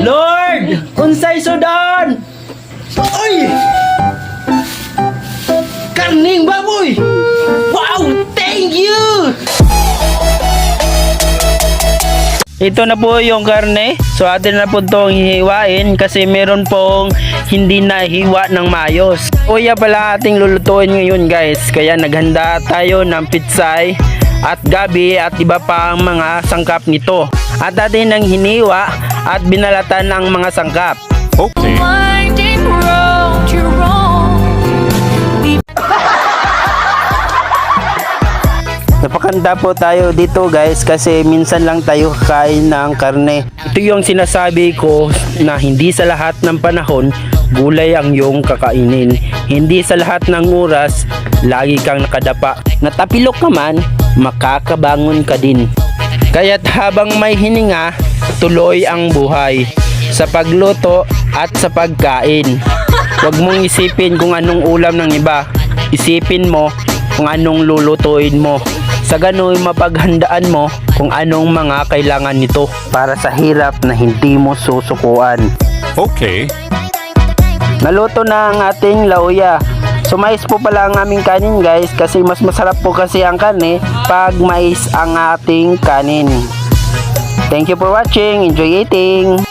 Lord! Unsay sudan? Oy! Karning baboy! Wow! Thank you! Ito na po yung karne. So atin na po itong hihiwain kasi meron pong hindi nahiwa ng maayos. Kuya pala ating lulutuin ngayon guys. Kaya naghanda tayo ng pitsay at gabi at iba pa ang mga sangkap nito. At atin nang hiniwa at binalatan ang mga sangkap. Okay. Napakanda po tayo dito guys kasi minsan lang tayo kakain ng karne. Ito yung sinasabi ko na hindi sa lahat ng panahon gulay ang iyong kakainin. Hindi sa lahat ng oras lagi kang nakadapa. Natapilok ka man, makakabangon ka din. Kaya't habang may hininga, tuloy ang buhay sa pagluto at sa pagkain. Huwag mong isipin kung anong ulam ng iba. Isipin mo kung anong lulutuin mo. Sa gano'y mapaghandaan mo kung anong mga kailangan nito para sa hirap na hindi mo susukuan. Okay. Naluto na ang ating lauya. So mais po pala ang aming kanin guys kasi mas masarap po kasi ang karne pag mais ang ating kanin. Thank you for watching. Enjoy eating.